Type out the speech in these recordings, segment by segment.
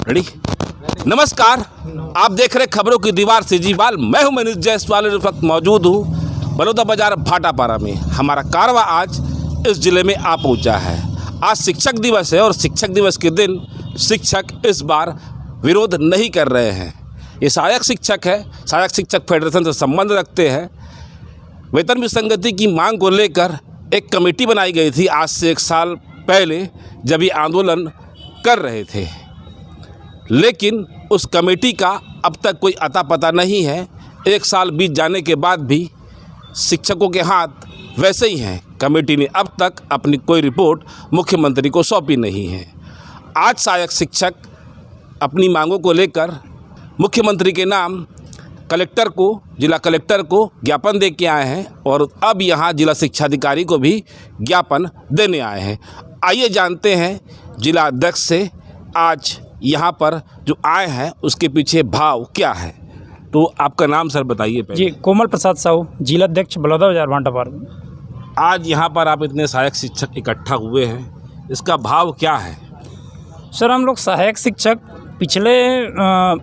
Ready. नमस्कार, आप देख रहे खबरों की दीवार से जीवाल। मैं हूं मनीष जायसवाल। इस वक्त मौजूद हूं बलौदा बाजार भाटापारा में। हमारा कारवा आज इस जिले में आ पहुंचा है। आज शिक्षक दिवस है और शिक्षक दिवस के दिन शिक्षक इस बार विरोध नहीं कर रहे हैं। ये सहायक शिक्षक है, सहायक शिक्षक फेडरेशन से संबंध रखते हैं। वेतन विसंगति की मांग को लेकर एक कमेटी बनाई गई थी आज से 1 साल पहले, जब ये आंदोलन कर रहे थे, लेकिन उस कमेटी का अब तक कोई अता पता नहीं है। 1 साल बीत जाने के बाद भी शिक्षकों के हाथ वैसे ही हैं। कमेटी ने अब तक अपनी कोई रिपोर्ट मुख्यमंत्री को सौंपी नहीं है। आज सहायक शिक्षक अपनी मांगों को लेकर मुख्यमंत्री के नाम कलेक्टर को, जिला कलेक्टर को ज्ञापन दे के आए हैं और अब यहाँ जिला शिक्षा अधिकारी को भी ज्ञापन देने आए हैं। आइए जानते हैं जिला अध्यक्ष से आज यहाँ पर जो आए हैं उसके पीछे भाव क्या है। तो आपका नाम सर बताइए पहले। जी, कोमल प्रसाद साहू, जिला अध्यक्ष बलौदा बाजार भाटापारा। आज यहाँ पर आप इतने सहायक शिक्षक इकट्ठा हुए हैं, इसका भाव क्या है? सर, हम लोग सहायक शिक्षक पिछले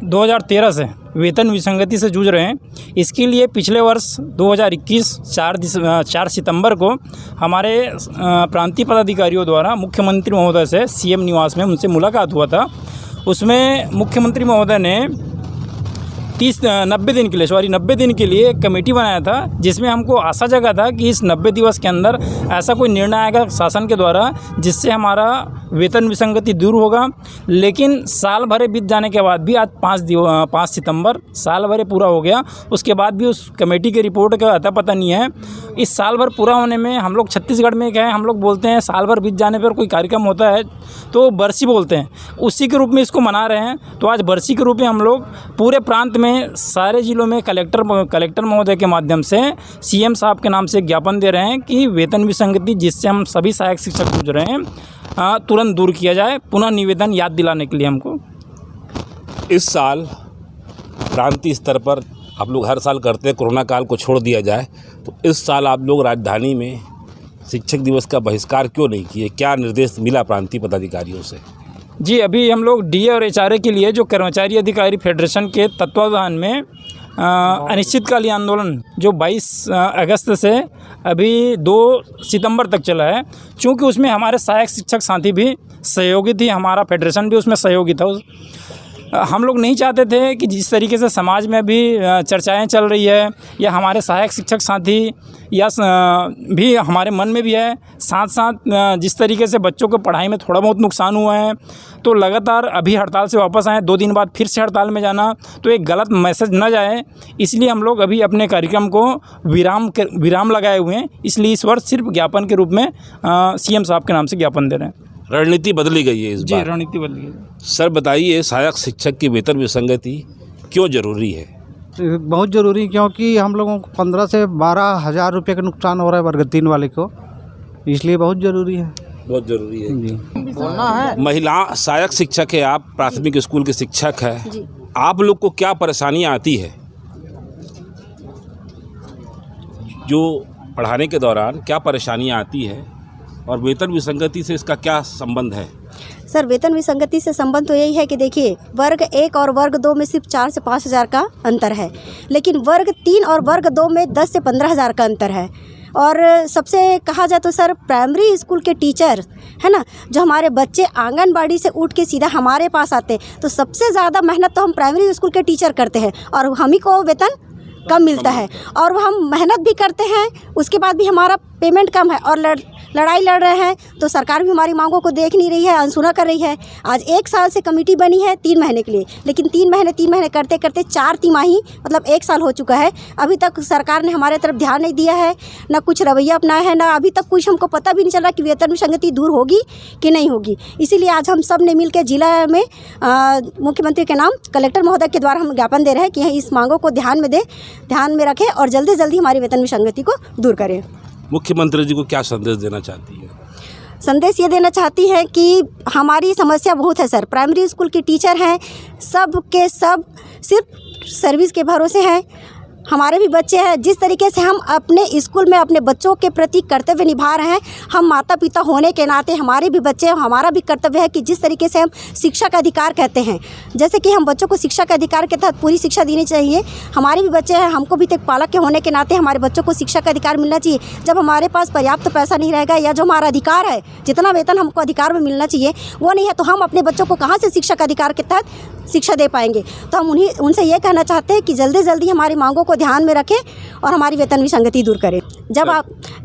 2013 से वेतन विसंगति से जूझ रहे हैं। इसके लिए पिछले वर्ष 2021 4 सितंबर को हमारे प्रांतीय पदाधिकारियों द्वारा मुख्यमंत्री महोदय से सीएम निवास में उनसे मुलाकात हुआ था। उसमें मुख्यमंत्री महोदय ने 90 दिन के लिए एक कमेटी बनाया था, जिसमें हमको आशा जगा था कि इस 90 दिवस के अंदर ऐसा कोई निर्णय आएगा शासन के द्वारा जिससे हमारा वेतन विसंगति दूर होगा। लेकिन साल भर बीत जाने के बाद भी आज 5 सितंबर साल भर पूरा हो गया, उसके बाद भी उस कमेटी के रिपोर्ट का अता पता नहीं है। इस साल भर पूरा होने में हम लोग छत्तीसगढ़ में गए, हम लोग बोलते हैं साल भर बीत जाने पर कोई कार्यक्रम होता है तो बरसी बोलते हैं, उसी के रूप में इसको मना रहे हैं। तो आज बरसी के रूप में हम लोग पूरे प्रांत में सारे जिलों में कलेक्टर महोदय के माध्यम से सीएम साहब के नाम से ज्ञापन दे रहे हैं कि वेतन विसंगति जिससे हम सभी सहायक शिक्षक जूझ रहे हैं तुरंत दूर किया जाए। पुनः निवेदन याद दिलाने के लिए हमको इस साल प्रांतीय स्तर पर आप लोग हर साल करते हैं, कोरोना काल को छोड़ दिया जाए तो इस साल आप लोग राजधानी में शिक्षक दिवस का बहिष्कार क्यों नहीं किए? क्या निर्देश मिला प्रांतीय पदाधिकारियों से? जी, अभी हम लोग डीए और एचआरए के लिए जो कर्मचारी अधिकारी फेडरेशन के तत्वावधान में अनिश्चितकालीन आंदोलन जो 22 अगस्त से अभी 2 सितंबर तक चला है, चूँकि उसमें हमारे सहायक शिक्षक साथी भी सहयोगी थी, हमारा फेडरेशन भी उसमें सहयोगी था। हम लोग नहीं चाहते थे कि जिस तरीके से समाज में भी चर्चाएं चल रही है या हमारे सहायक शिक्षक साथी या भी हमारे मन में भी है, साथ साथ जिस तरीके से बच्चों को पढ़ाई में थोड़ा बहुत नुकसान हुआ है, तो लगातार अभी हड़ताल से वापस आए, 2 दिन बाद फिर से हड़ताल में जाना तो एक गलत मैसेज न जाए, इसलिए हम लोग अभी अपने कार्यक्रम को विराम लगाए हुए हैं। इसलिए इस वर्ष सिर्फ ज्ञापन के रूप में सीएम साहब के नाम से ज्ञापन दे रहे हैं। रणनीति बदली गई है इस बार? जी, रणनीति बदली गई। सर बताइए, सहायक शिक्षक की वेतन विसंगति क्यों जरूरी है? बहुत ज़रूरी, क्योंकि हम लोगों को 15 से 12 हज़ार रुपये का नुकसान हो रहा है वर्ग 3 वाले को, इसलिए बहुत ज़रूरी है। बहुत ज़रूरी है जी। बोलना है। महिला सहायक शिक्षक है, आप प्राथमिक स्कूल के शिक्षक है, आप लोग को क्या परेशानियाँ आती है जो पढ़ाने के दौरान क्या परेशानियाँ आती है और वेतन विसंगति से इसका क्या संबंध है? सर, वेतन विसंगति से संबंध तो यही है कि देखिए, वर्ग 1 और वर्ग 2 में सिर्फ 4 से 5 हज़ार का अंतर है, लेकिन वर्ग 3 और वर्ग 2 में 10 से 15 हज़ार का अंतर है। और सबसे कहा जाए तो सर, प्राइमरी स्कूल के टीचर है ना, जो हमारे बच्चे आंगनबाड़ी से उठ के सीधा हमारे पास आते हैं, तो सबसे ज़्यादा मेहनत तो हम प्राइमरी स्कूल के टीचर करते हैं और हम ही को वेतन कम मिलता है। और हम मेहनत भी करते हैं, उसके बाद भी हमारा पेमेंट कम है और लड़ाई लड़ रहे हैं, तो सरकार भी हमारी मांगों को देख नहीं रही है, अनसुना कर रही है। आज 1 साल से कमेटी बनी है 3 महीने के लिए, लेकिन 3 महीने करते करते 4 तिमाही मतलब 1 साल हो चुका है। अभी तक सरकार ने हमारे तरफ ध्यान नहीं दिया है, ना कुछ रवैया अपनाया है, ना अभी तक कुछ हमको पता भी नहीं चल रहा कि वेतन विसंगति दूर होगी कि नहीं होगी। इसीलिए आज हम सब ने मिल के जिला में मुख्यमंत्री के नाम कलेक्टर महोदय के द्वारा हम ज्ञापन दे रहे हैं कि इस मांगों को ध्यान में रखें और जल्दी जल्दी हमारी वेतन विसंगति को दूर करें। मुख्यमंत्री जी को क्या संदेश देना चाहती है? संदेश ये देना चाहती हैं कि हमारी समस्या बहुत है सर। प्राइमरी स्कूल के टीचर हैं, सब के सब सिर्फ सर्विस के भरोसे हैं। हमारे भी बच्चे हैं। जिस तरीके से हम अपने स्कूल में अपने बच्चों के प्रति कर्तव्य निभा रहे हैं, हम माता पिता होने के नाते हमारे भी बच्चे, हमारा भी कर्तव्य है कि जिस तरीके से हम शिक्षा का अधिकार कहते हैं, जैसे कि हम बच्चों को शिक्षा का अधिकार के तहत पूरी शिक्षा देनी चाहिए। हमारे भी बच्चे हैं, हमको भी एक पालक के होने के नाते हमारे बच्चों को शिक्षा का अधिकार मिलना चाहिए। जब हमारे पास पर्याप्त पैसा नहीं रहेगा या जो हमारा अधिकार है, जितना वेतन हमको अधिकार में मिलना चाहिए वो नहीं है, तो हम अपने बच्चों को कहाँ से शिक्षा का अधिकार के तहत शिक्षा दे पाएंगे। तो हम उनसे ये कहना चाहते हैं कि जल्दी जल्दी हमारी मांगों को ध्यान में रखें और हमारी वेतन विसंगति दूर करें। जब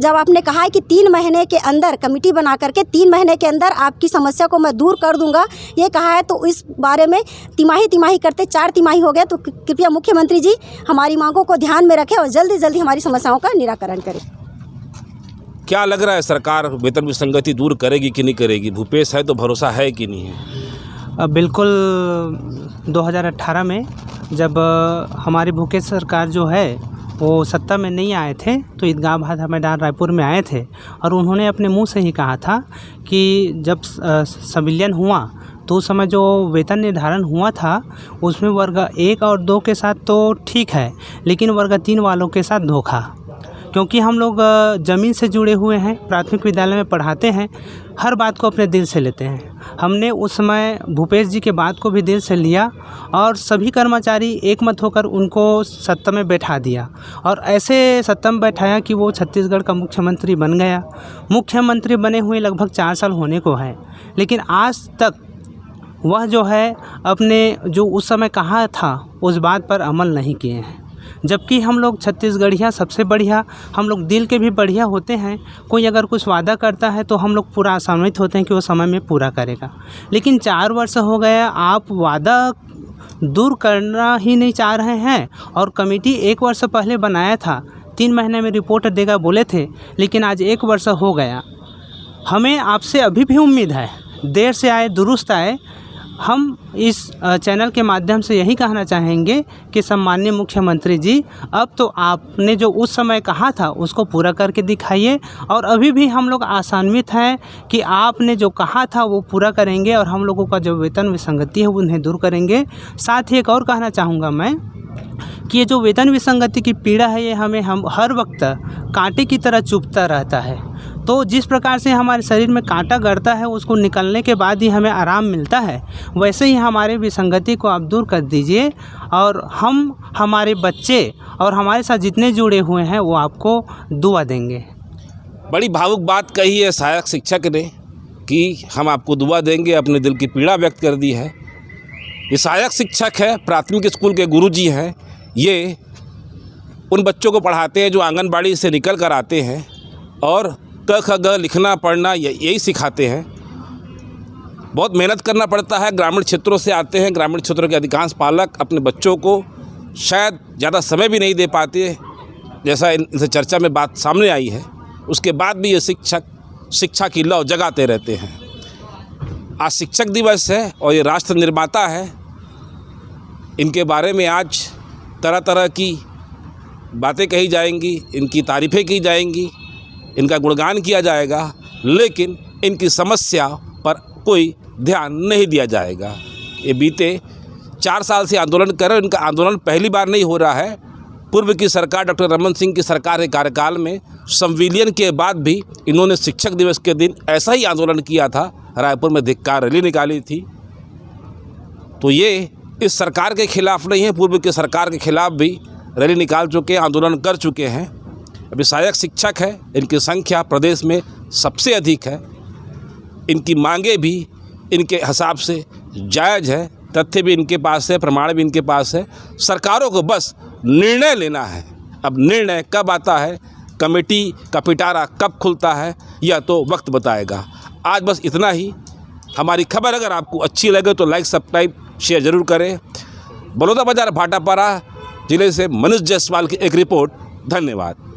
आपने कहा है कि 3 महीने के अंदर कमेटी बना करके 3 महीने के अंदर आपकी समस्या को मैं दूर कर दूंगा, ये कहा है, तो इस बारे में तिमाही करते 4 तिमाही हो गया। तो कृपया मुख्यमंत्री जी हमारी मांगों को ध्यान में रखें और जल्दी जल्दी हमारी समस्याओं का निराकरण करें। क्या लग रहा है, सरकार वेतन विसंगति दूर करेगी कि नहीं करेगी? भूपेश है तो भरोसा है कि नहीं है? बिल्कुल। 2018 में जब हमारी भूपेश सरकार जो है वो सत्ता में नहीं आए थे, तो ईदगाह भाटा मैदान रायपुर में आए थे और उन्होंने अपने मुंह से ही कहा था कि जब संविलियन हुआ तो उस समय जो वेतन निर्धारण हुआ था उसमें वर्ग 1 और 2 के साथ तो ठीक है, लेकिन वर्ग 3 वालों के साथ धोखा। क्योंकि हम लोग ज़मीन से जुड़े हुए हैं, प्राथमिक विद्यालय में पढ़ाते हैं, हर बात को अपने दिल से लेते हैं। हमने उस समय भूपेश जी के बात को भी दिल से लिया और सभी कर्मचारी एकमत होकर उनको सत्ता में बैठा दिया और ऐसे सत्ता में बैठाया कि वो छत्तीसगढ़ का मुख्यमंत्री बन गया। मुख्यमंत्री बने हुए लगभग 4 साल होने को है, लेकिन आज तक वह जो है अपने जो उस समय कहा था उस बात पर अमल नहीं किए हैं। जबकि हम लोग छत्तीसगढ़िया सबसे बढ़िया, हम लोग दिल के भी बढ़िया होते हैं। कोई अगर कुछ वादा करता है तो हम लोग पूरा आशान्वित होते हैं कि वो समय में पूरा करेगा, लेकिन 4 वर्ष हो गया, आप वादा दूर करना ही नहीं चाह रहे हैं। और कमेटी 1 वर्ष पहले बनाया था, 3 महीने में रिपोर्ट देगा बोले थे, लेकिन आज 1 वर्ष हो गया। हमें आपसे अभी भी उम्मीद है, देर से आए दुरुस्त आए। हम इस चैनल के माध्यम से यही कहना चाहेंगे कि सम्माननीय मुख्यमंत्री जी, अब तो आपने जो उस समय कहा था उसको पूरा करके दिखाइए और अभी भी हम लोग आशान्वित हैं कि आपने जो कहा था वो पूरा करेंगे और हम लोगों का जो वेतन विसंगति है उन्हें दूर करेंगे। साथ ही एक और कहना चाहूँगा मैं कि ये जो वेतन विसंगति की पीड़ा है, ये हम हर वक्त कांटे की तरह चुभता रहता है। तो जिस प्रकार से हमारे शरीर में कांटा गड़ता है, उसको निकलने के बाद ही हमें आराम मिलता है, वैसे ही हमारे विसंगति को आप दूर कर दीजिए और हम, हमारे बच्चे और हमारे साथ जितने जुड़े हुए हैं वो आपको दुआ देंगे। बड़ी भावुक बात कही है सहायक शिक्षक ने कि हम आपको दुआ देंगे, अपने दिल की पीड़ा व्यक्त कर दी है। ये सहायक शिक्षक है, प्राथमिक स्कूल के गुरुजी हैं। ये उन बच्चों को पढ़ाते हैं जो आंगनबाड़ी से निकल कर आते हैं और क ख ग लिखना पढ़ना यही सिखाते हैं। बहुत मेहनत करना पड़ता है, ग्रामीण क्षेत्रों से आते हैं। ग्रामीण क्षेत्रों के अधिकांश पालक अपने बच्चों को शायद ज़्यादा समय भी नहीं दे पाते, जैसा इनसे चर्चा में बात सामने आई है। उसके बाद भी ये शिक्षक शिक्षा की लौ जगाते रहते हैं। आज शिक्षक दिवस है और ये राष्ट्र निर्माता है। इनके बारे में आज तरह तरह की बातें कही जाएंगी, इनकी तारीफ़ें की जाएंगी, इनका गुणगान किया जाएगा, लेकिन इनकी समस्या पर कोई ध्यान नहीं दिया जाएगा। ये बीते 4 साल से आंदोलन कर रहे हैं। इनका आंदोलन पहली बार नहीं हो रहा है। पूर्व की सरकार, डॉक्टर रमन सिंह की सरकार के कार्यकाल में संविलियन के बाद भी इन्होंने शिक्षक दिवस के दिन ऐसा ही आंदोलन किया था, रायपुर में धिक्कार रैली निकाली थी। तो ये इस सरकार के खिलाफ नहीं है, पूर्व की सरकार के खिलाफ भी रैली निकाल चुके हैं, आंदोलन कर चुके हैं। अभी सहायक शिक्षक है, इनकी संख्या प्रदेश में सबसे अधिक है। इनकी मांगे भी इनके हिसाब से जायज़ है, तथ्य भी इनके पास है, प्रमाण भी इनके पास है। सरकारों को बस निर्णय लेना है। अब निर्णय कब आता है, कमेटी का पिटारा कब खुलता है, यह तो वक्त बताएगा। आज बस इतना ही। हमारी खबर अगर आपको अच्छी लगे तो लाइक, सब्सक्राइब, शेयर ज़रूर करें। बलौदाबाजार भाटापारा जिले से मनीष जायसवाल की एक रिपोर्ट। धन्यवाद।